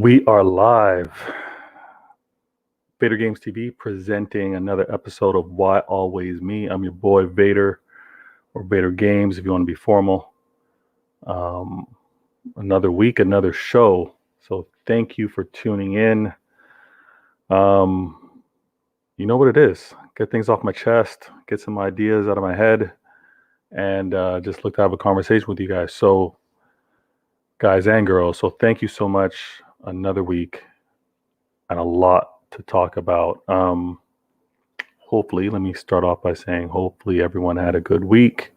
We are live. VatorgamesTV presenting another episode of Why Always Me. I'm your boy Vader, or Vader Games if you want to be formal. Another week, another show. So thank you for tuning in. You know what it is. Get things off my chest, get some ideas out of my head, and just look to have a conversation with you guys. So, guys and girls, so thank you so much. Another week and a lot to talk about. Hopefully, let me start off by saying hopefully everyone had a good week.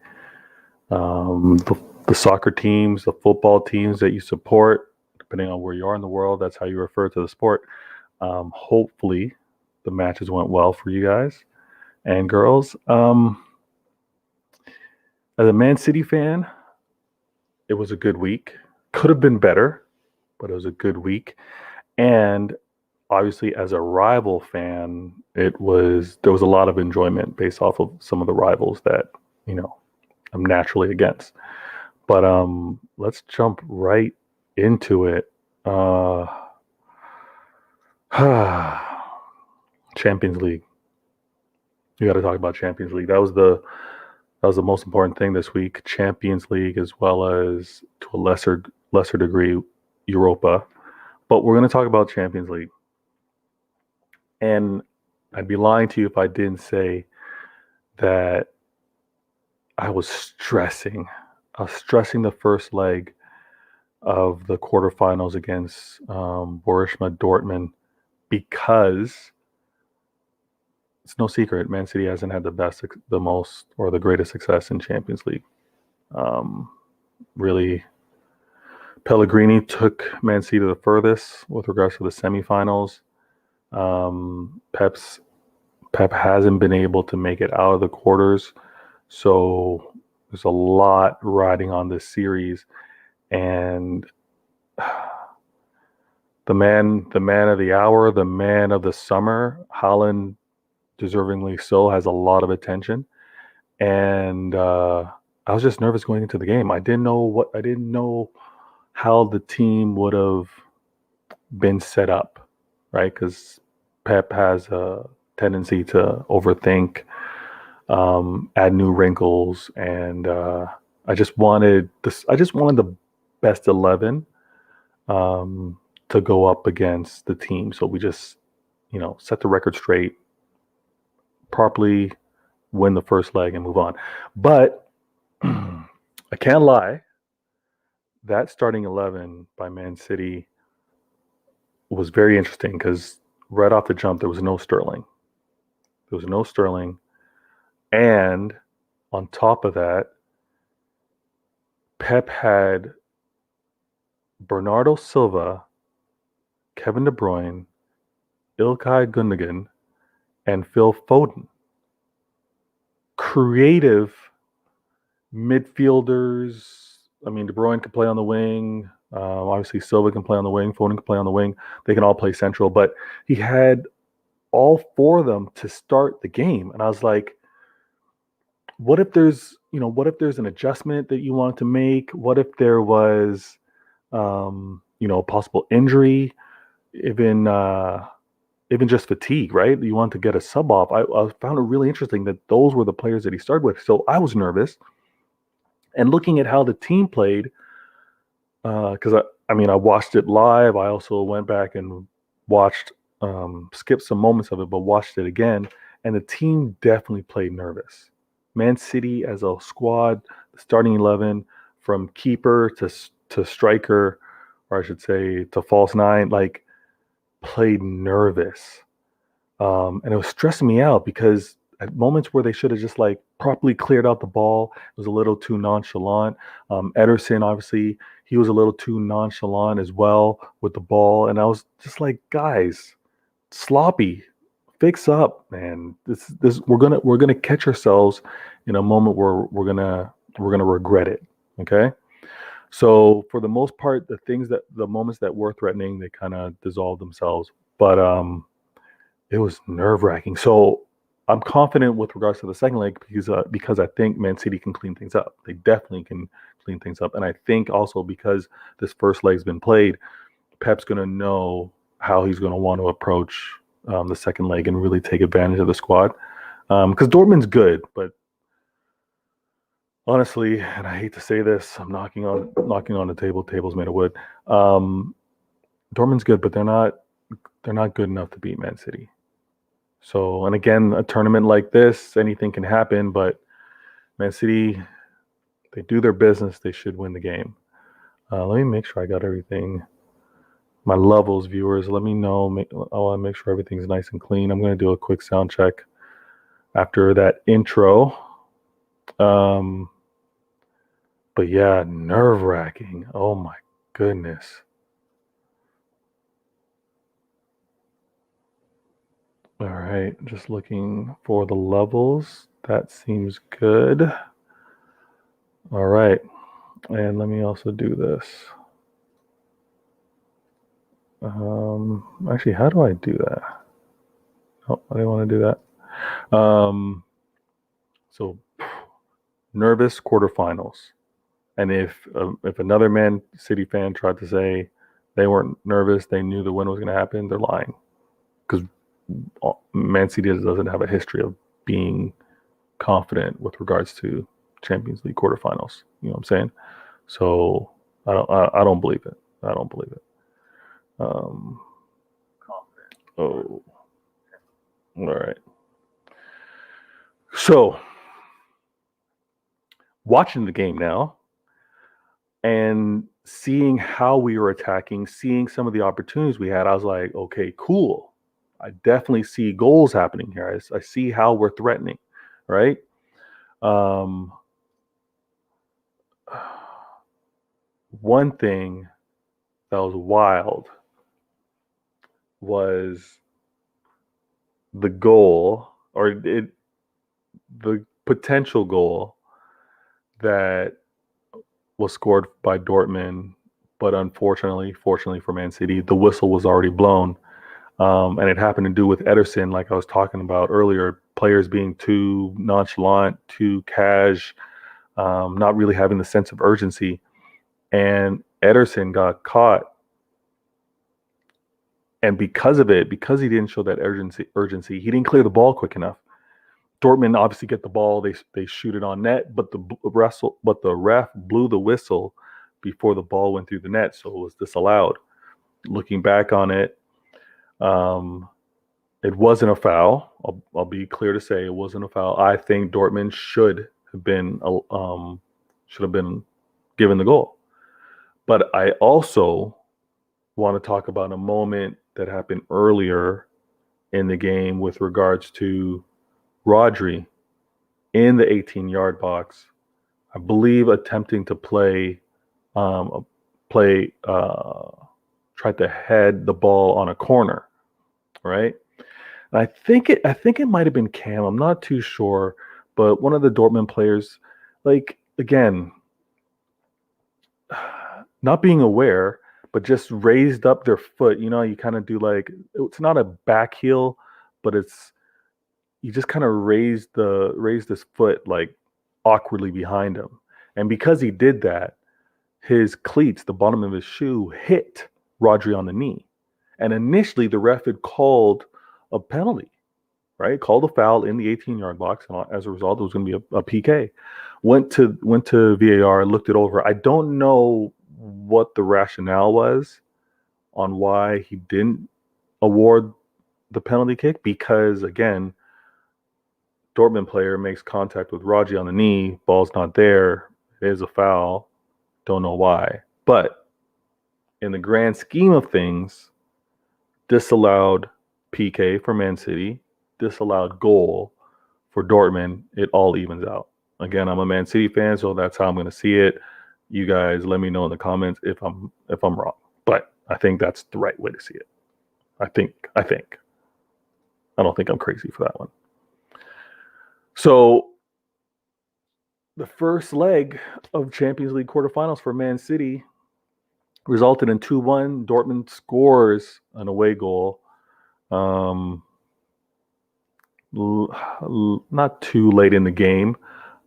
The soccer teams, the football teams that you support, depending on where you are in the world, that's how you refer to the sport. Hopefully the matches went well for you guys and girls. As a Man City fan, it was a good week. Could have been better, but it was a good week. And obviously, as a rival fan, there was a lot of enjoyment based off of some of the rivals that, I'm naturally against. But let's jump right into it. Champions League. You got to talk about Champions League. That was the most important thing this week. Champions League, as well as to a lesser degree, Europa. But we're going to talk about Champions League. And I'd be lying to you if I didn't say that I was stressing. I was stressing the first leg of the quarterfinals against Borussia Dortmund because it's no secret Man City hasn't had the most, or the greatest success in Champions League. Really, Pellegrini took Man City to the furthest with regards to the semifinals. Pep hasn't been able to make it out of the quarters, so there's a lot riding on this series. And the man of the hour, the man of the summer, Haaland, deservingly so, has a lot of attention. And I was just nervous going into the game. I didn't know how the team would have been set up, right? Because Pep has a tendency to overthink, add new wrinkles, and I just wanted the best 11 to go up against the team. So we just, set the record straight, properly win the first leg and move on. But I can't lie, that starting 11 by Man City was very interesting because right off the jump, there was no Sterling. And on top of that, Pep had Bernardo Silva, Kevin De Bruyne, Ilkay Gundogan, and Phil Foden. Creative midfielders. I mean, De Bruyne can play on the wing. Obviously, Silva can play on the wing. Foden can play on the wing. They can all play central. But he had all four of them to start the game. And I was like, what if there's an adjustment that you want to make? What if there was, a possible injury, even just fatigue, right? You want to get a sub off. I found it really interesting that those were the players that he started with. So I was nervous. And looking at how the team played, because I watched it live. I also went back and watched, skipped some moments of it, but watched it again. And the team definitely played nervous. Man City as a squad, the starting 11, from keeper to striker, or I should say to false nine, played nervous. And it was stressing me out because at moments where they should have just properly cleared out the ball, it was a little too nonchalant. Ederson, obviously, he was a little too nonchalant as well with the ball. And I was just like, guys, sloppy. Fix up, man. This we're gonna catch ourselves in a moment where we're gonna regret it. Okay. So for the most part, the moments that were threatening, they kind of dissolved themselves. But it was nerve-wracking. So I'm confident with regards to the second leg because I think Man City can clean things up. They definitely can clean things up. And I think also because this first leg's been played, Pep's going to know how he's going to want to approach the second leg and really take advantage of the squad. Because Dortmund's good, but honestly, and I hate to say this, I'm knocking on the table. Table's made of wood. Dortmund's good, but they're not good enough to beat Man City. So, and again, a tournament like this, anything can happen. But Man City, they do their business. They should win the game. Let me make sure I got everything. My levels, viewers, let me know. I want to make sure everything's nice and clean. I'm going to do a quick sound check after that intro. But yeah, nerve-wracking. Oh my goodness. All right, just looking for the levels. That seems good. All right, and let me also do this. Actually, how do I do that? Oh, I didn't want to do that. So nervous quarterfinals, and if another Man City fan tried to say they weren't nervous, they knew the win was going to happen, they're lying, because Man City doesn't have a history of being confident with regards to Champions League quarterfinals. You know what I'm saying? So I don't believe it. I don't believe it. Oh, all right. So watching the game now and seeing how we were attacking, seeing some of the opportunities we had, I was like, okay, cool. I definitely see goals happening here. I see how we're threatening, right? One thing that was wild was the goal, or the potential goal that was scored by Dortmund, but fortunately for Man City, the whistle was already blown. And it happened to do with Ederson, like I was talking about earlier, players being too nonchalant, too cash, not really having the sense of urgency. And Ederson got caught. And because of it, because he didn't show that urgency, he didn't clear the ball quick enough. Dortmund obviously get the ball, they shoot it on net, but the ref blew the whistle before the ball went through the net, so it was disallowed. Looking back on it, it wasn't a foul. I'll be clear to say it wasn't a foul. I think Dortmund should have been given the goal. But I also want to talk about a moment that happened earlier in the game with regards to Rodri in the 18-yard box, I believe attempting to tried to head the ball on a corner, right? And I think it might have been Cam. I'm not too sure, but one of the Dortmund players, like, again, not being aware, but just raised up their foot. You know, you kind of do, like, it's not a back heel, but you just kind of raised his foot like awkwardly behind him. And because he did that, his cleats, the bottom of his shoe, hit Rodri on the knee. And initially the ref had called a penalty, right? Called a foul in the 18-yard box. And as a result, it was going to be a PK. Went to VAR, looked it over. I don't know what the rationale was on why he didn't award the penalty kick, because again, Dortmund player makes contact with Rodri on the knee, ball's not there, it is a foul, don't know why. But in the grand scheme of things, disallowed PK for Man City, disallowed goal for Dortmund, it all evens out. Again, I'm a Man City fan, so that's how I'm going to see it. You guys let me know in the comments if I'm wrong. But I think that's the right way to see it. I think. I don't think I'm crazy for that one. So the first leg of Champions League quarterfinals for Man City resulted in 2-1. Dortmund scores an away goal. Not too late in the game,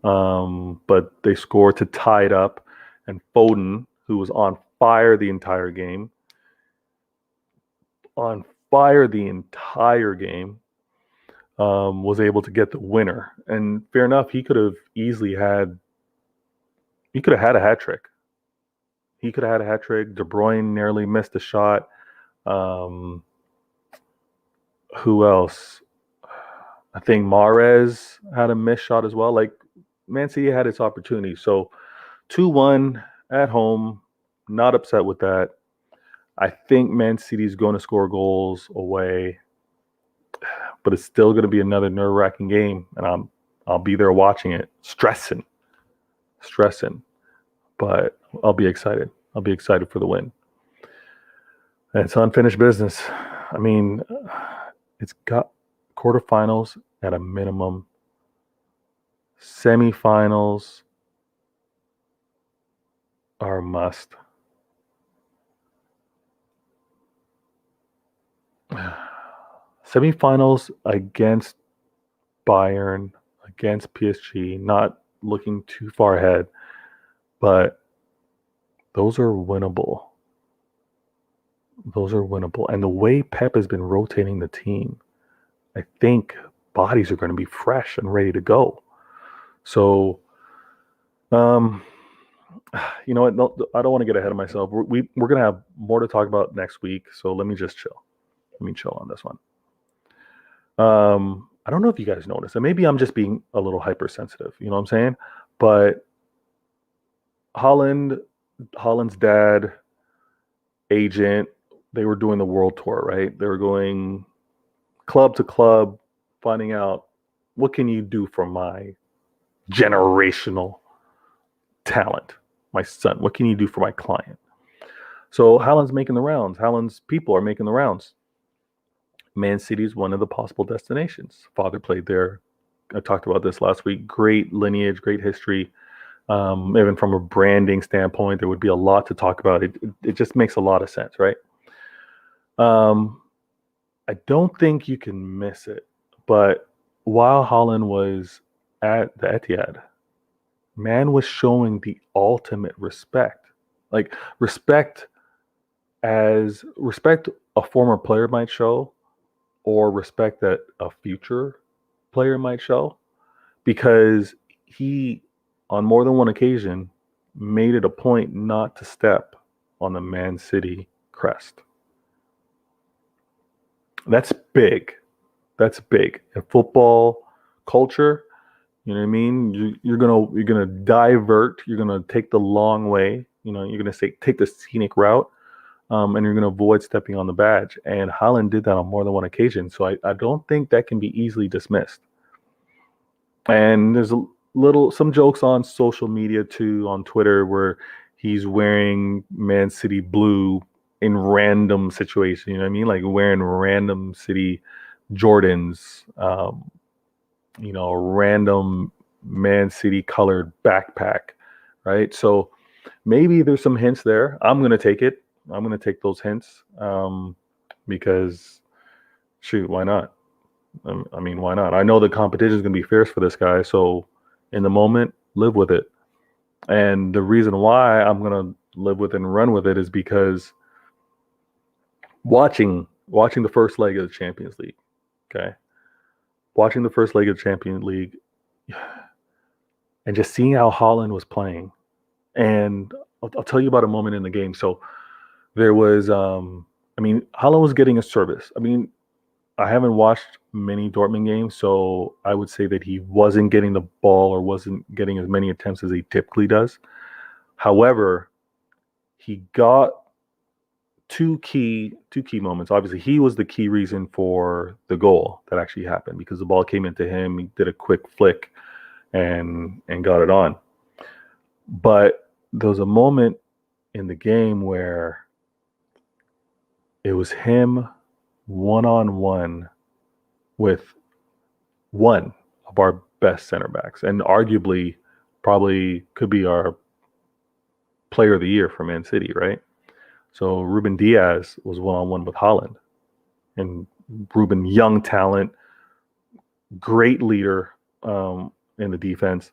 but they scored to tie it up. And Foden, who was on fire the entire game, on fire the entire game. Was able to get the winner, and fair enough, he could have easily had. He could have had a hat trick. He could have had a hat trick. De Bruyne nearly missed a shot. Um, who else? I think Mahrez had a missed shot as well. Like, Man City had its opportunity. So 2-1 at home. Not upset with that. I think Man City's going to score goals away, but it's still going to be another nerve-wracking game, and I'll be there watching it, stressing. But I'll be excited. I'll be excited for the win. And it's unfinished business. I mean, it's got quarterfinals at a minimum, semifinals are a must. Semifinals against Bayern, against PSG, not looking too far ahead, but those are winnable. Those are winnable. And the way Pep has been rotating the team, I think bodies are going to be fresh and ready to go. So, you know what? No, I don't want to get ahead of myself. We're going to have more to talk about next week. So let me just chill. Let me chill on this one. I don't know if you guys noticed, and maybe I'm just being a little hypersensitive. You know what I'm saying? But Holland's dad, agent, they were doing the world tour, right? They were going club to club, finding out what can you do for my generational talent, my son? What can you do for my client? So Haaland's making the rounds. Haaland's people are making the rounds. Man City is one of the possible destinations. Father played there. I talked about this last week. Great lineage, great history. Even from a branding standpoint, there would be a lot to talk about. It just makes a lot of sense, right? I don't think you can miss it. But while Haaland was at the Etihad, man was showing the ultimate respect. Like respect a former player might show, or respect that a future player might show, because he, on more than one occasion, made it a point not to step on the Man City crest. That's big. That's big. In football culture, you know what I mean? You're gonna divert. You're gonna take the long way. You know, you're gonna take the scenic route, and you're gonna avoid stepping on the badge. And Haaland did that on more than one occasion. So I don't think that can be easily dismissed. And there's some jokes on social media too, on Twitter, where he's wearing Man City blue in random situations. You know what I mean? Like wearing random City Jordans, you know, a random Man City colored backpack, right? So maybe there's some hints there. I'm going to take it. I'm going to take those hints, because shoot, why not? I mean, why not? I know the competition is going to be fierce for this guy. So in the moment, live with it. And the reason why I'm going to live with it and run with it is because watching the first leg of the Champions League, okay? Watching the first leg of the Champions League and just seeing how Haaland was playing. And I'll tell you about a moment in the game. So there was, Haaland was getting a service. I mean, I haven't watched many Dortmund games, so I would say that he wasn't getting the ball or wasn't getting as many attempts as he typically does. However, he got two key moments. Obviously, he was the key reason for the goal that actually happened, because the ball came into him. He did a quick flick and got it on. But there was a moment in the game where it was him one-on-one with one of our best center backs, and arguably probably could be our player of the year for Man City, right? So Ruben Diaz was one-on-one with Haaland, and Ruben, young talent, great leader in the defense,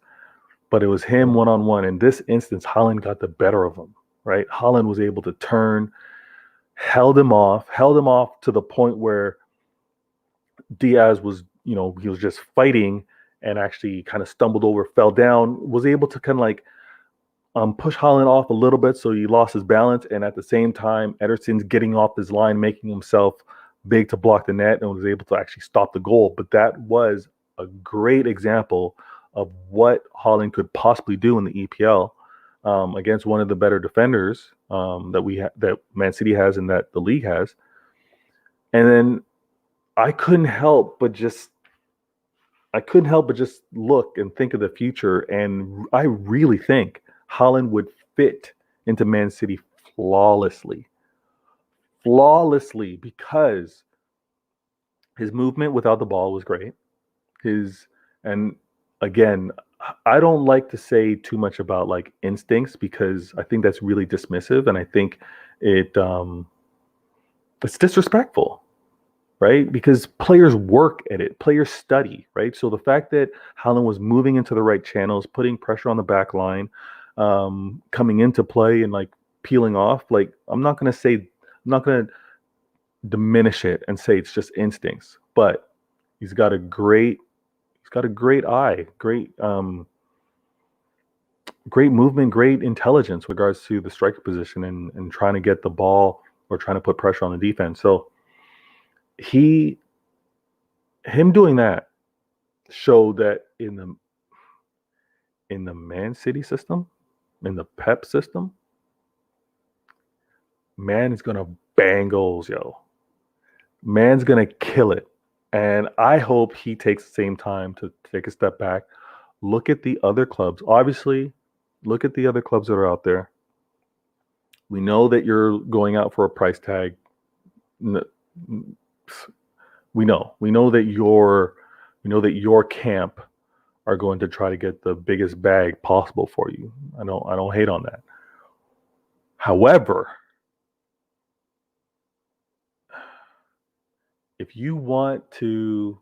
but it was him one-on-one. In this instance, Haaland got the better of him, right? Haaland was able to turn, held him off to the point where Diaz was, he was just fighting and actually kind of stumbled over, fell down, was able to kind of like push Haaland off a little bit, so he lost his balance. And at the same time, Ederson's getting off his line, making himself big to block the net, and was able to actually stop the goal. But that was a great example of what Haaland could possibly do in the EPL against one of the better defenders that Man City has and that the league has. And then I couldn't help but just look and think of the future, and I really think Haaland would fit into Man City flawlessly, because his movement without the ball was great. And again, I don't like to say too much about like instincts, because I think that's really dismissive, and I think it's disrespectful, right? Because players work at it, players study, right? So the fact that Haaland was moving into the right channels, putting pressure on the back line, coming into play and like peeling off, like I'm not going to diminish it and say it's just instincts, but he's got a great eye, great movement, great intelligence with regards to the striker position and trying to get the ball or trying to put pressure on the defense. So him doing that showed that in the Man City system, in the Pep system, man is gonna bang goals, yo. Man's gonna kill it. And I hope he takes the same time to take a step back, look at the other clubs. Obviously, look at the other clubs that are out there. We know that you're going out for a price tag. We know that your camp are going to try to get the biggest bag possible for you. I don't hate on that. However, if you want to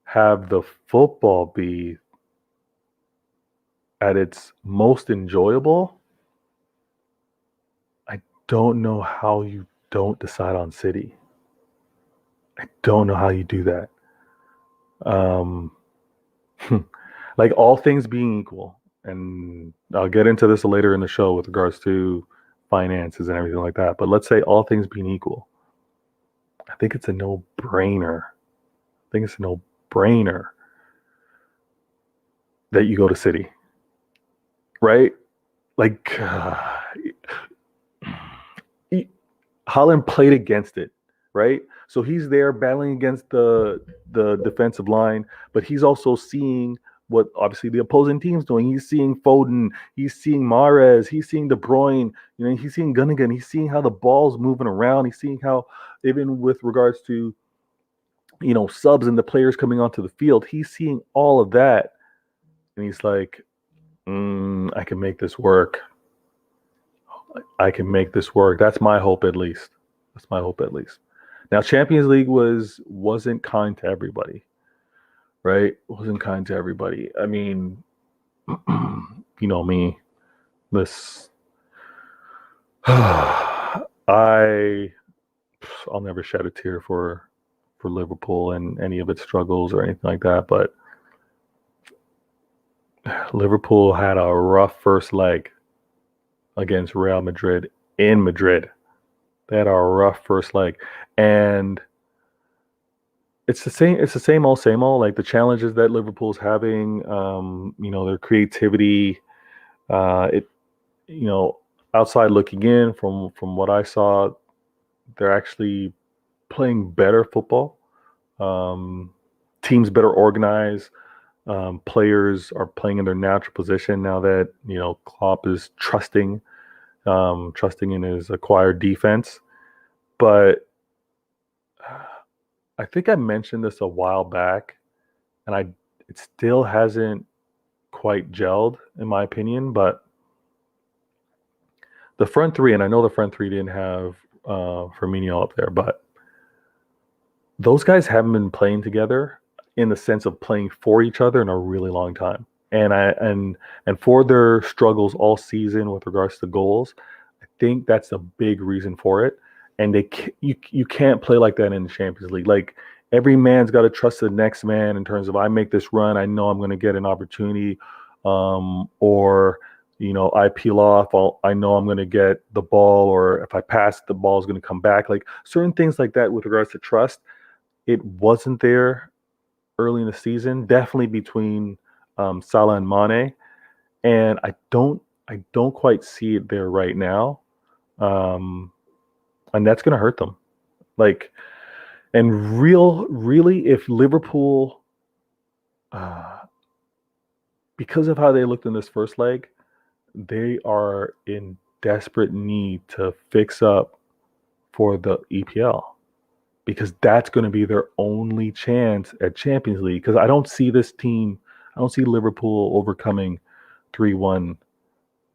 have the football be at its most enjoyable, I don't know how you don't decide on City. I don't know how you do that. Like all things being equal, and I'll get into this later in the show with regards to finances and everything like that. But let's say all things being equal, I think it's a no-brainer. That you go to City, right? Like Haaland played against it, right? So he's there battling against the defensive line, but he's also seeing what obviously the opposing team's doing. He's seeing Foden, he's seeing Mahrez, he's seeing De Bruyne, he's seeing Gundogan, he's seeing how the ball's moving around, he's seeing how, even with regards to, subs and the players coming onto the field, he's seeing all of that. And he's like, I can make this work. That's my hope, at least. Now, Champions League wasn't kind to everybody, right? Wasn't kind to everybody. I mean, you know me. I'll never shed a tear for Liverpool and any of its struggles or anything like that, but Liverpool had a rough first leg against Real Madrid in Madrid. They had a rough first leg, and it's the same old. Like the challenges that Liverpool's having, their creativity. Outside looking in, from what I saw, they're actually playing better football. Teams better organized. Players are playing in their natural position now that Klopp is trusting in his acquired defense. But I think I mentioned this a while back, and it still hasn't quite gelled, in my opinion. But the front three, and I know the front three didn't have Firmino up there, but those guys haven't been playing together in the sense of playing for each other in a really long time. And for their struggles all season with regards to goals, I think that's a big reason for it. and you can't play like that in the Champions League. Like every man's got to trust the next man in terms of I make this run, I know I'm going to get an opportunity, or I peel off, I know I'm going to get the ball, or if I pass, the ball is going to come back. Like certain things like that with regards to trust, it wasn't there early in the season. Definitely between Salah and Mane, and I don't quite see it there right now, and that's going to hurt them. Like, and really, if Liverpool, uh, because of how they looked in this first leg, they are in desperate need to fix up for the EPL, because that's going to be their only chance at Champions League. Because I don't see Liverpool overcoming 3-1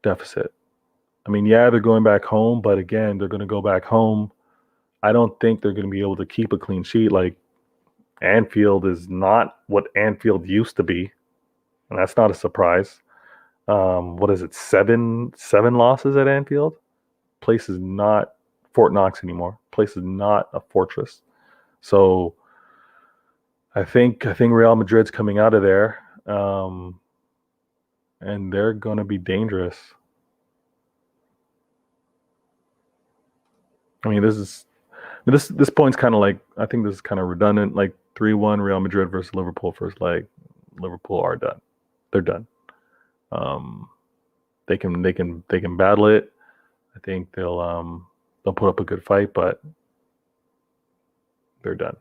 deficit. I mean, yeah, they're going back home, but again, they're going to go back home. I don't think they're going to be able to keep a clean sheet. Like, Anfield is not what Anfield used to be, and that's not a surprise. What is it? Seven losses at Anfield. Place is not Fort Knox anymore. Place is not a fortress. So I think Real Madrid's coming out of there, and they're going to be dangerous. I mean, this point's kind of like, I think this is kind of redundant. Like 3-1 Real Madrid versus Liverpool first leg. Liverpool are done. They're done. They can battle it. I think they'll put up a good fight, but they're done.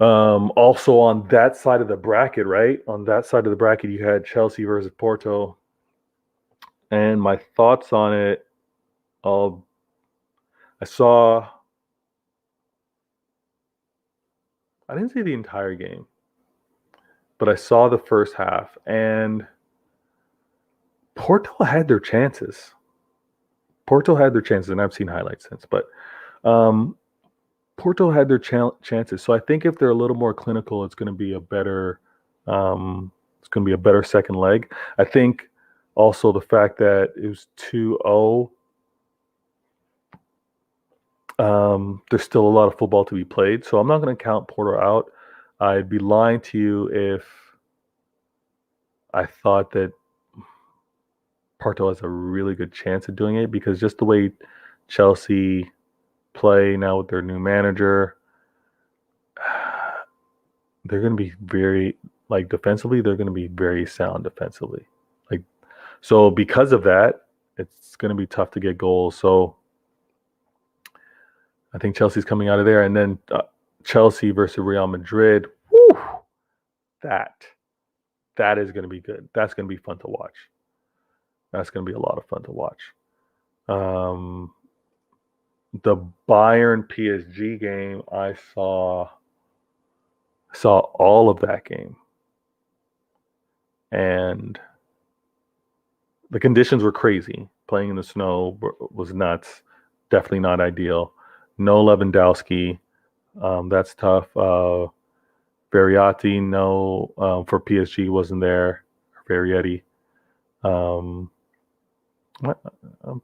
Also on that side of the bracket, right? On that side of the bracket, you had Chelsea versus Porto, and my thoughts on it. I didn't see the entire game, but I saw the first half, and Porto had their chances. And I've seen highlights since, but Porto had their chances. So I think if they're a little more clinical, it's going to be a better second leg. I think also the fact that it was 2-0. There's still a lot of football to be played, so I'm not going to count Porto out. I'd be lying to you if I thought that Porto has a really good chance of doing it, because just the way Chelsea play now with their new manager, they're going to be very, like, defensively, they're going to be very sound defensively. Like, so because of that, it's going to be tough to get goals. So I think Chelsea's coming out of there, and then Chelsea versus Real Madrid. Whew, that is going to be good. That's going to be fun to watch. That's going to be a lot of fun to watch. The Bayern PSG game, I saw all of that game, and the conditions were crazy. Playing in the snow was nuts. Definitely not ideal. No Lewandowski. That's tough. Verratti, no, for PSG wasn't there. Verratti. I'm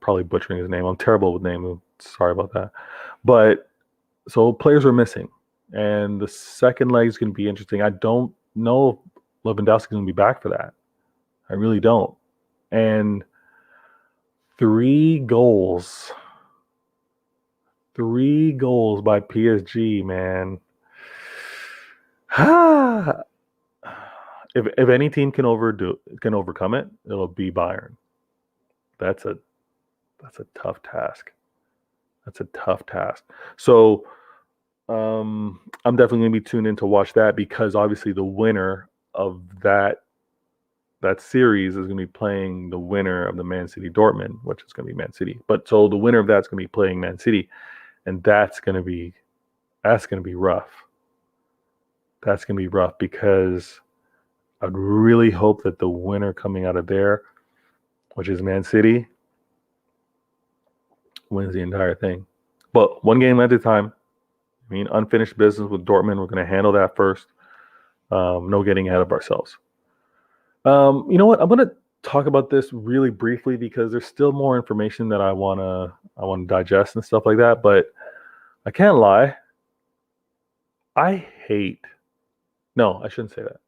probably butchering his name. I'm terrible with names. Sorry about that. But so players are missing, and the second leg is going to be interesting. I don't know if Lewandowski is going to be back for that. I really don't. And 3 goals by PSG, man. If any team can overcome it, it'll be Bayern. That's a tough task. So I'm definitely going to be tuned in to watch that, because obviously the winner of that series is going to be playing the winner of the Man City Dortmund, which is going to be Man City. But so the winner of that's going to be playing Man City, and that's going to be rough. That's going to be rough, because I'd really hope that the winner coming out of there, which is Man City, wins the entire thing. But one game at a time. I mean, unfinished business with Dortmund. We're going to handle that first. No getting ahead of ourselves. You know what? I'm talk about this really briefly because there's still more information that I wanna digest and stuff like that. But I can't lie, I hate. No, I shouldn't say that.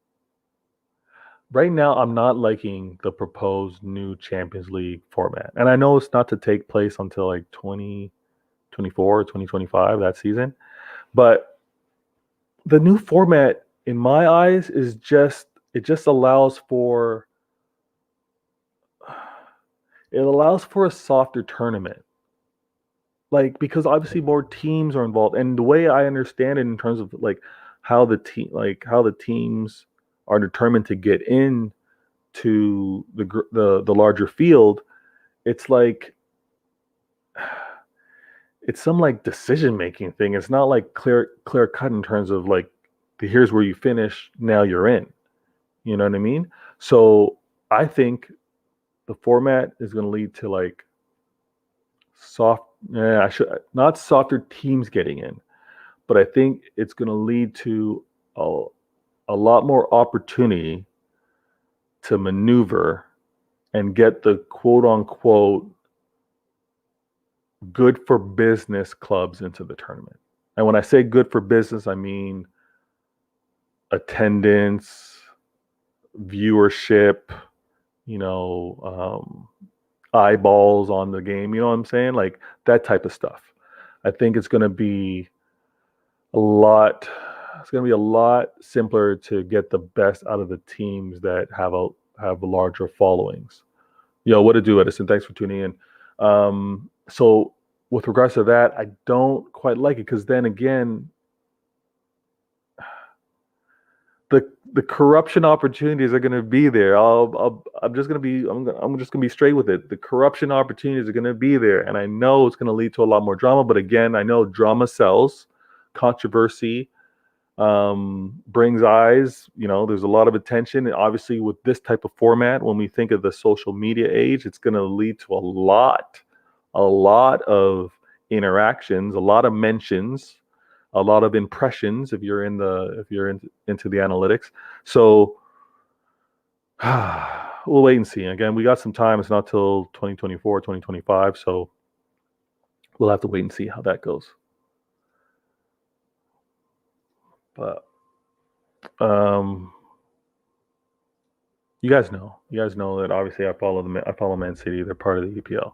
Right now, I'm not liking the proposed new Champions League format, and I know it's not to take place until like 2024 or 2025 that season. But the new format, in my eyes, is just it just allows for it allows for a softer tournament. Like because obviously more teams are involved, and the way I understand it in terms of like how the teams are determined to get in to the larger field, it's like it's some like decision making thing. It's not like clear cut in terms of like here's where you finish, now you're in. You know what I mean? So I think the format is going to lead to like soft. I should not softer teams getting in, but I think it's going to lead to a lot more opportunity to maneuver and get the quote unquote good for business clubs into the tournament. And when I say good for business, I mean attendance, viewership, eyeballs on the game. You know what I'm saying? Like that type of stuff. I think it's going to be a lot. It's going to be a lot simpler to get the best out of the teams that have larger followings. What to do, Edison? Thanks for tuning in. So with regards to that, I don't quite like it because then again, the corruption opportunities are going to be there. I'm just going to be straight with it. The corruption opportunities are going to be there, and I know it's going to lead to a lot more drama. But again, I know drama sells, controversy brings eyes. There's a lot of attention. And obviously, with this type of format, when we think of the social media age, it's going to lead to a lot of interactions, a lot of mentions, a lot of impressions if you're into the analytics. So we'll wait and see. Again, we got some time. It's not till 2024, 2025. So we'll have to wait and see how that goes. But you guys know that obviously I follow Man City. They're part of the EPL.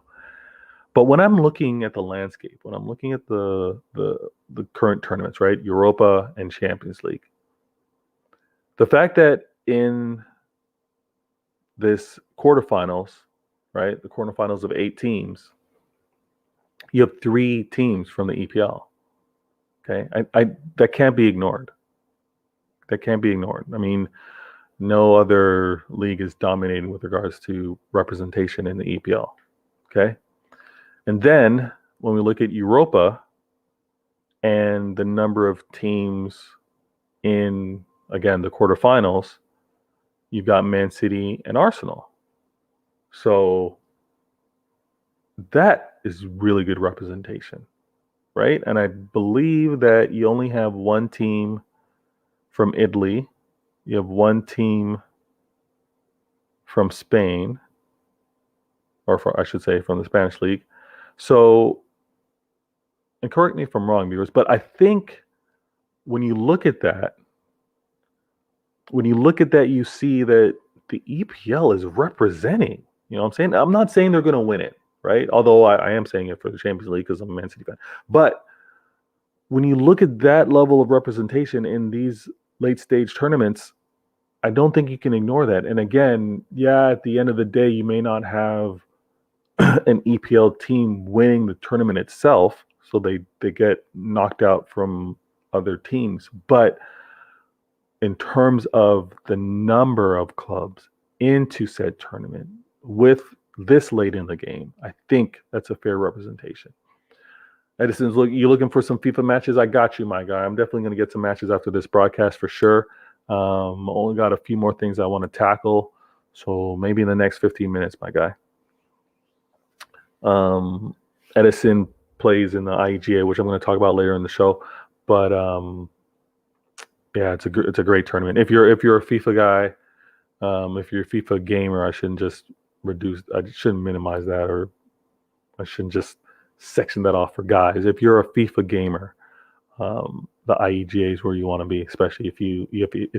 But when I'm looking at the landscape, when I'm looking at the current tournaments, right, Europa and Champions League, the fact that in this quarterfinals, right, the quarterfinals of 8 teams, you have 3 teams from the EPL. Okay, that can't be ignored. That can't be ignored. I mean, no other league is dominating with regards to representation in the EPL. Okay. And then when we look at Europa and the number of teams in, again, the quarterfinals, you've got Man City and Arsenal. So that is really good representation, right? And I believe that you only have one team from Italy. You have one team from Spain, or I should say from the Spanish league. So, and correct me if I'm wrong, viewers, but I think when you look at that, you see that the EPL is representing. You know what I'm saying? I'm not saying they're going to win it, right? Although I am saying it for the Champions League because I'm a Man City fan. But when you look at that level of representation in these late stage tournaments, I don't think you can ignore that. And again, at the end of the day, you may not have an EPL team winning the tournament itself, so they get knocked out from other teams. But in terms of the number of clubs into said tournament with this late in the game, I think that's a fair representation. Edison's you looking for some FIFA matches? I got you, my guy. I'm definitely going to get some matches after this broadcast for sure. Only got a few more things I want to tackle, so maybe in the next 15 minutes, my guy. Edison plays in the IEGA, which I'm going to talk about later in the show. But it's a great tournament. If you're a FIFA guy, If you're a FIFA gamer, I shouldn't minimize that, or I shouldn't just section that off for guys. If you're a FIFA gamer, the IEGA is where you want to be, especially if you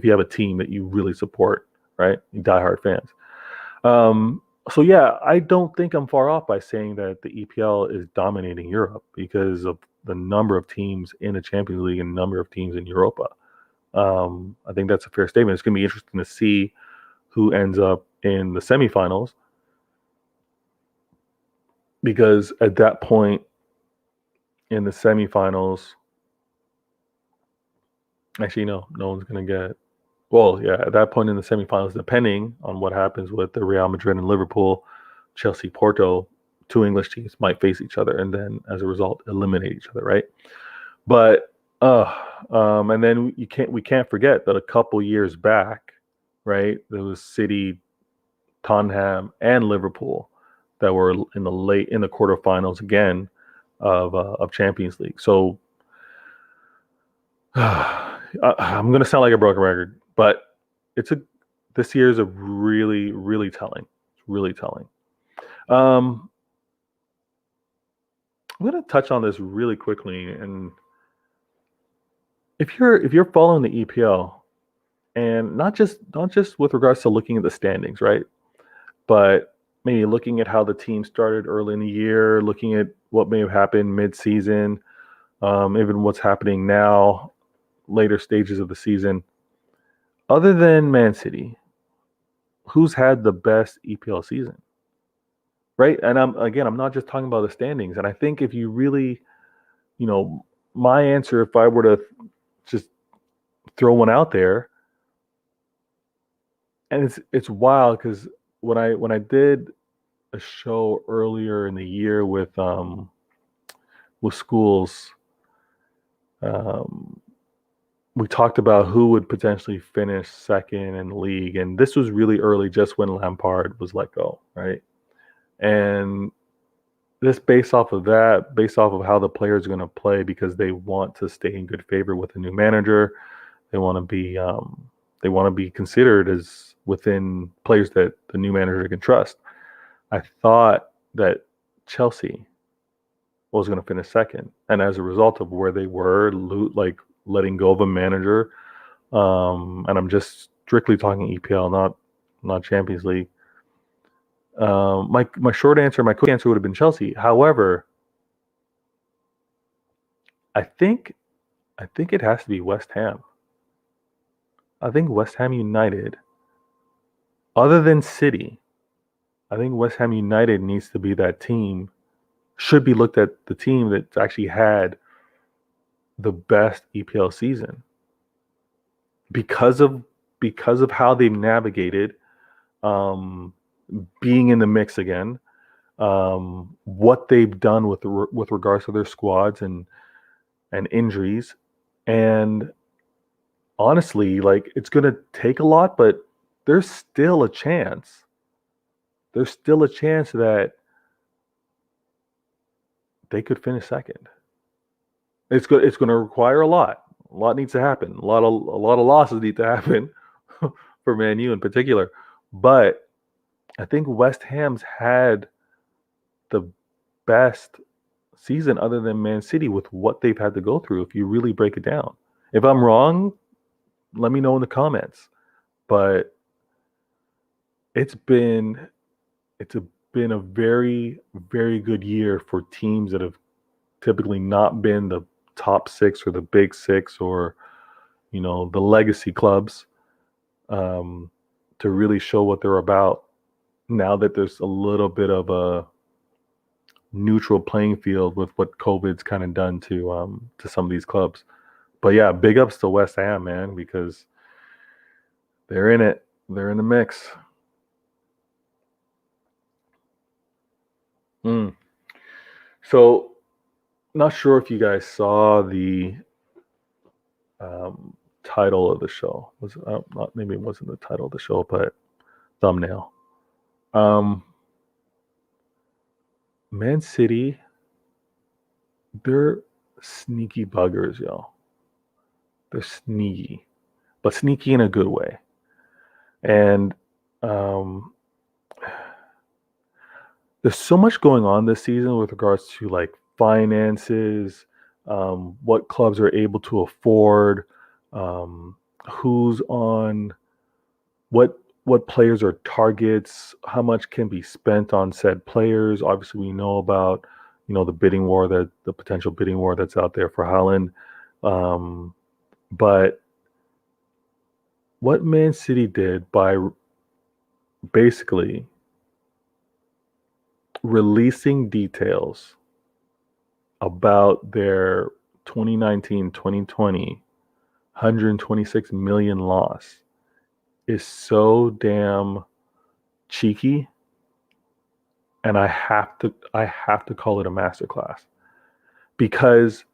have a team that you really support, right? You diehard fans. So yeah, I don't think I'm far off by saying that the EPL is dominating Europe because of the number of teams in the Champions League and number of teams in Europa. I think that's a fair statement. It's going to be interesting to see who ends up in the semifinals, because at that point in the semifinals, actually no one's going to get. Well, yeah, at that point in the semifinals, depending on what happens with the Real Madrid and Liverpool, Chelsea, Porto, two English teams might face each other, and then as a result, eliminate each other, right? But and then we can't forget that a couple years back, right, there was City, Tottenham, and Liverpool that were in the quarterfinals again of Champions League. So I'm going to sound like a broken record, but this year is a really telling. It's really telling. I'm going to touch on this really quickly, and if you're following the EPL, and not just with regards to looking at the standings, right, but maybe looking at how the team started early in the year, looking at what may have happened mid-season, even what's happening now, later stages of the season. Other than Man City, who's had the best EPL season? Right? And I'm not just talking about the standings. And I think if you really, my answer, if I were to just throw one out there, and it's wild because when I did a show earlier in the year with schools, we talked about who would potentially finish second in the league, and this was really early, just when Lampard was let go, right? And this based off of how the players are going to play, because they want to stay in good favor with the new manager. They want to be considered as within players that the new manager can trust. I thought that Chelsea was going to finish second, and as a result of where they were, letting go of a manager, and I'm just strictly talking EPL, not Champions League. My quick answer would have been Chelsea. However, I think it has to be West Ham. I think West Ham United, other than City, I think West Ham United needs to be that team. Should be looked at the team that's actually had the best EPL season, because of how they've navigated being in the mix again, what they've done with regards to their squads and injuries, and honestly, it's going to take a lot, but there's still a chance. There's still a chance that they could finish second. It's going to require a lot. A lot needs to happen. A lot of losses need to happen for Man U in particular. But I think West Ham's had the best season other than Man City with what they've had to go through, if you really break it down. If I'm wrong, let me know in the comments. But it's been a very, very good year for teams that have typically not been the top six or the big six, or the legacy clubs, to really show what they're about, now that there's a little bit of a neutral playing field with what COVID's kind of done to some of these clubs. But yeah, big ups to West Ham, man, because they're in it. They're in the mix. So, not sure if you guys saw the title of the show. Maybe it wasn't the title of the show, but thumbnail. Man City, they're sneaky buggers, y'all. They're sneaky, but sneaky in a good way. And um, there's so much going on this season with regards to like finances, what clubs are able to afford, um, who's on what players are targets, how much can be spent on said players. Obviously, we know about the bidding war, that the potential bidding war that's out there for Haaland. But what Man City did by basically releasing details about their 2019-2020 126 million loss is so damn cheeky, and I have to call it a masterclass, because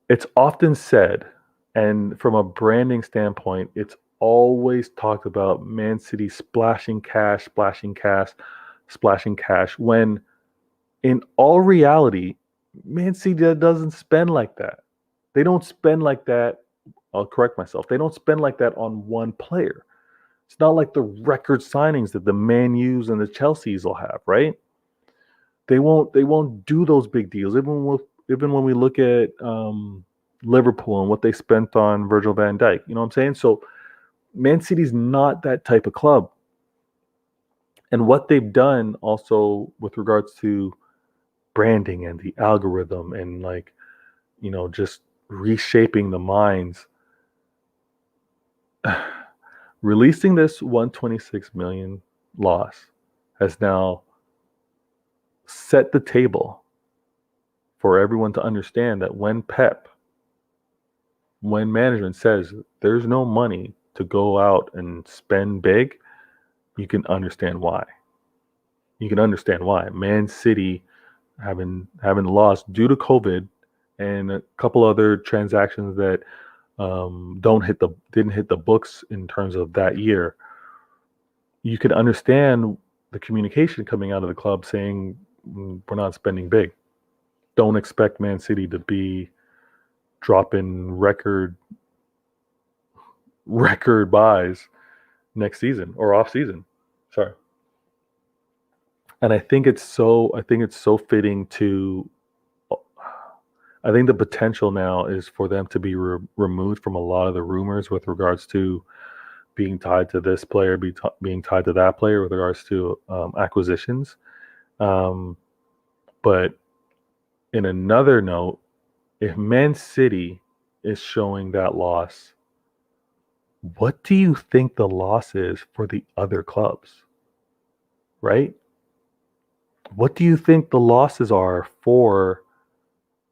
it's often said, and from a branding standpoint, it's always talked about Man City splashing cash, splashing cash, when in all reality, Man City doesn't spend like that. They don't spend like that. I'll correct myself. They don't spend like that on one player. It's not like the record signings that the Man U's and the Chelseas will have, right? They won't do those big deals. Even when we look at Liverpool and what they spent on Virgil van Dijk, you know what I'm saying? So Man City's not that type of club. And what they've done also with regards to branding and the algorithm and just reshaping the minds, releasing this 126 million loss has now set the table for everyone to understand that when management says there's no money to go out and spend big, you can understand why. Man City having lost due to COVID and a couple other transactions that didn't hit the books in terms of that year. You can understand the communication coming out of the club saying we're not spending big. Don't expect Man City to be dropping record buys next season or off season. Sorry. And I think it's so fitting to. I think the potential now is for them to be removed from a lot of the rumors with regards to being tied to this player, being tied to that player with regards to acquisitions. But in another note, if Man City is showing that loss, what do you think the loss is for the other clubs? Right? What do you think the losses are for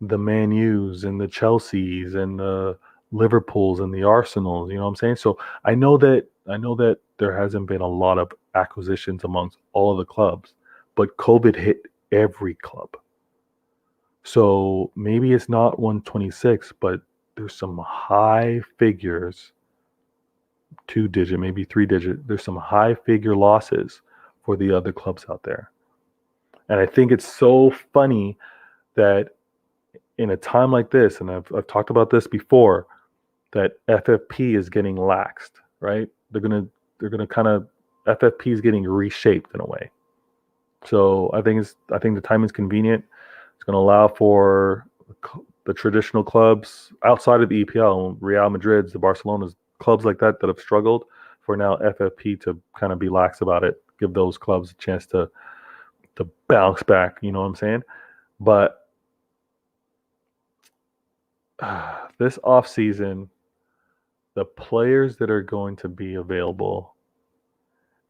the Man U's and the Chelseas and the Liverpools and the Arsenals? You know what I'm saying? So I know that there hasn't been a lot of acquisitions amongst all of the clubs, but COVID hit every club. So maybe it's not 126, but there's some high figures, 2-digit, maybe 3-digit. There's some high figure losses for the other clubs out there. And I think it's so funny that in a time like this, and I've talked about this before, that FFP is getting laxed, right? They're gonna kind of, FFP is getting reshaped in a way. So I think the timing is convenient. It's going to allow for the traditional clubs outside of the EPL, Real Madrid's, the Barcelona's, clubs like that have struggled, for now FFP to kind of be lax about it, give those clubs a chance to bounce back. You know what I'm saying? But this off season, the players that are going to be available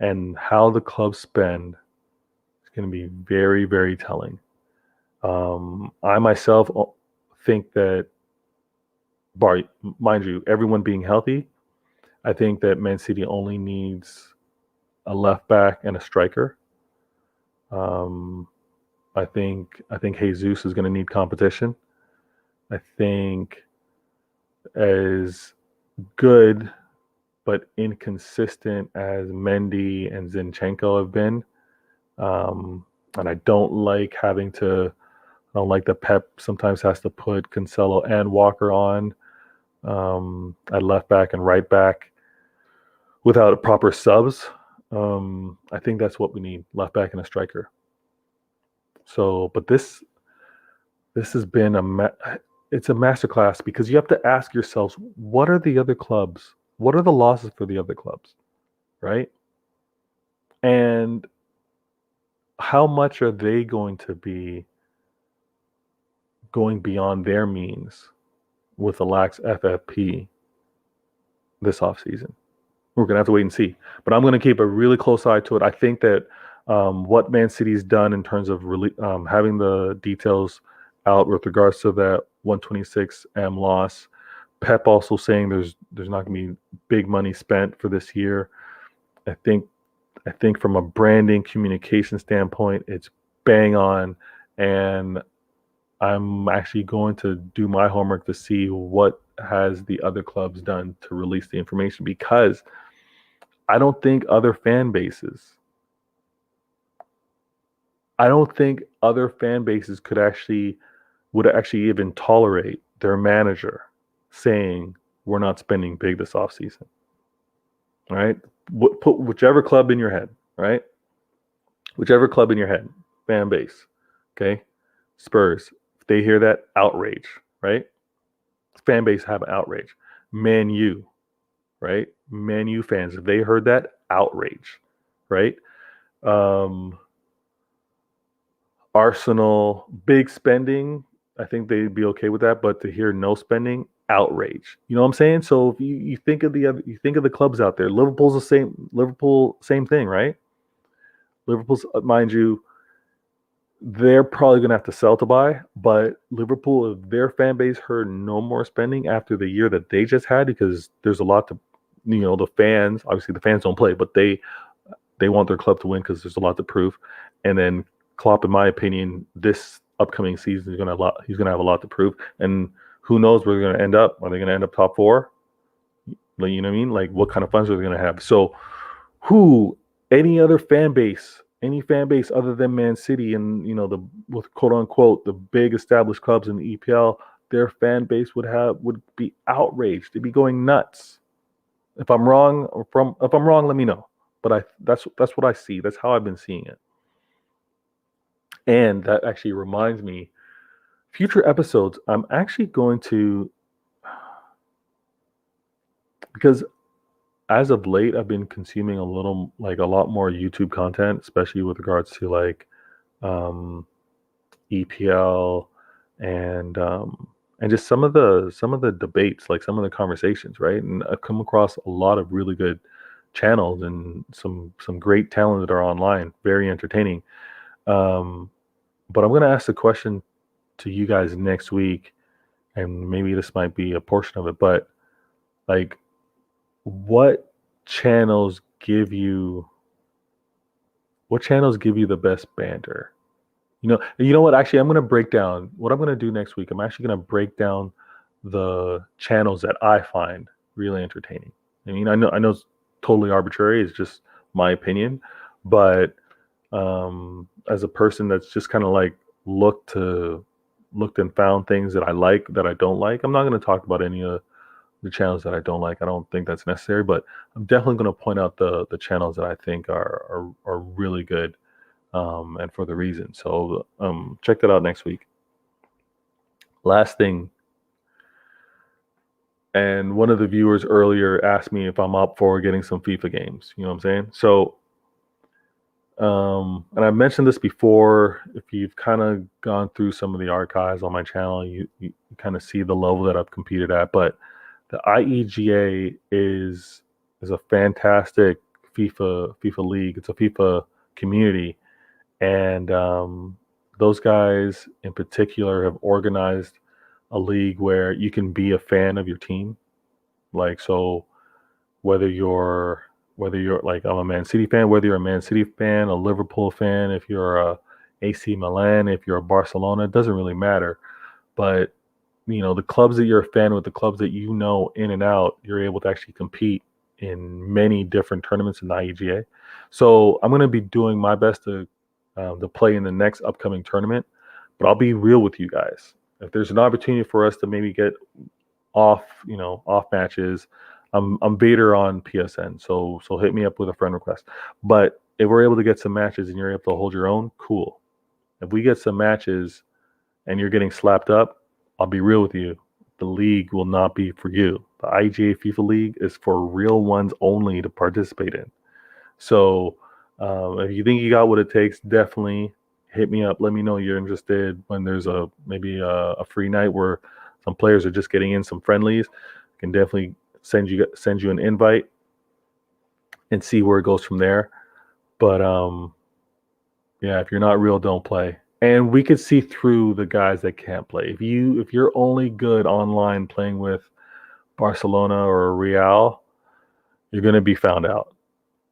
and how the clubs spend is going to be very, very telling. I myself think that, mind you, everyone being healthy, I think that Man City only needs a left back and a striker. I think Jesus is going to need competition. I think as good but inconsistent as Mendy and Zinchenko have been, and I don't like that Pep sometimes has to put Cancelo and Walker on at left back and right back, without proper subs. I think that's what we need: left back and a striker. So, but this has been it's a masterclass, because you have to ask yourselves, what are the other clubs? What are the losses for the other clubs, right? And how much are they going to be going beyond their means with the lax FFP this offseason? We're going to have to wait and see. But I'm going to keep a really close eye to it. I think that what Man City's done in terms of having the details out with regards to that 126M loss, Pep also saying there's not going to be big money spent for this year. I think from a branding communication standpoint, it's bang on, and I'm actually going to do my homework to see what has the other clubs done to release the information, because I don't think other fan bases would actually even tolerate their manager saying we're not spending big this offseason. Right? Put whichever club in your head, right? Whichever club in your head, fan base. Okay? Spurs, if they hear that, outrage, right? Fan base have outrage. Man U, right? Man U fans, if they heard that, outrage, right? Arsenal, big spending, I think they'd be okay with that, but to hear no spending, outrage. You know what I'm saying? So if you think of the clubs out there, Liverpool, same thing, right? Liverpool's, mind you, they're probably going to have to sell to buy, but Liverpool, if their fan base heard no more spending after the year that they just had, because there's a lot to, the fans, obviously the fans don't play, but they want their club to win because there's a lot to prove. And then Klopp, in my opinion, this upcoming season he's going to have a lot to prove. And who knows where they're going to end up? Are they going to end up top 4? You know what I mean? Like, what kind of funds are they going to have? So any fan base other than Man City and, with quote unquote, the big established clubs in the EPL, their fan base would be outraged. They'd be going nuts. If I'm wrong, let me know. But that's what I see. That's how I've been seeing it. And that actually reminds me, future episodes, I'm actually going to, because as of late, I've been consuming a lot more YouTube content, especially with regards to EPL and just some of the debates, like some of the conversations, right? And I've come across a lot of really good channels and some great talent that are online, very entertaining. But I'm going to ask the question to you guys next week, and maybe this might be a portion of it, but what channels give you the best banter? You know what? Actually, I'm going to break down what I'm going to do next week. I'm actually going to break down the channels that I find really entertaining. I mean, I know it's totally arbitrary. It's just my opinion, but as a person that's just kind of looked and found things that I like, that I don't like, I'm not going to talk about any of the channels that I don't like. I don't think that's necessary, but I'm definitely going to point out the channels that I think are really good, and for the reason. So check that out next week. Last thing, and one of the viewers earlier asked me if I'm up for getting some FIFA games. You know what I'm saying? So and I mentioned this before. If you've kind of gone through some of the archives on my channel, you kind of see the level that I've competed at. But the IEGA is a fantastic FIFA league. It's a FIFA community, and those guys in particular have organized a league where you can be a fan of your team. So whether you're I'm a Man City fan, whether you're a Man City fan, a Liverpool fan, if you're a AC Milan, if you're a Barcelona, it doesn't really matter. But the clubs that you're a fan with, the clubs that in and out, you're able to actually compete in many different tournaments in the IEGA. So I'm going to be doing my best to play in the next upcoming tournament. But I'll be real with you guys. If there's an opportunity for us to maybe get off matches, I'm Vader on PSN, so hit me up with a friend request. But if we're able to get some matches and you're able to hold your own, cool. If we get some matches and you're getting slapped up, I'll be real with you. The league will not be for you. The IGA FIFA League is for real ones only to participate in. So if you think you got what it takes, definitely hit me up. Let me know you're interested when there's maybe a free night where some players are just getting in some friendlies. I can definitely send you an invite and see where it goes from there. But yeah, if you're not real, don't play. And we could see through the guys that can't play. If you're only good online playing with Barcelona or Real, you're gonna be found out.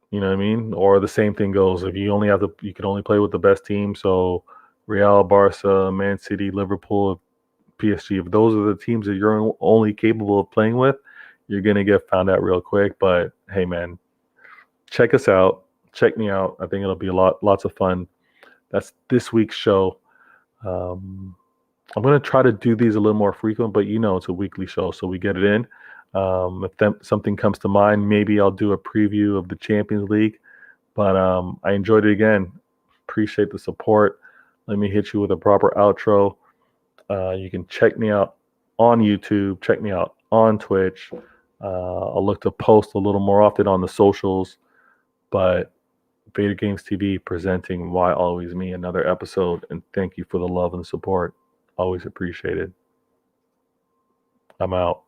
You know what I mean? Or the same thing goes if you can only play with the best team. So Real, Barca, Man City, Liverpool, PSG. If those are the teams that you're only capable of playing with, you're gonna get found out real quick. But hey, man, check us out. Check me out. I think it'll be lots of fun. That's this week's show. I'm going to try to do these a little more frequent, but it's a weekly show, so we get it in. If something comes to mind, maybe I'll do a preview of the Champions League. But I enjoyed it again. Appreciate the support. Let me hit you with a proper outro. You can check me out on YouTube. Check me out on Twitch. I'll look to post a little more often on the socials. But VatorgamesTV presenting Why Always Me, another episode. And thank you for the love and support. Always appreciated. I'm out.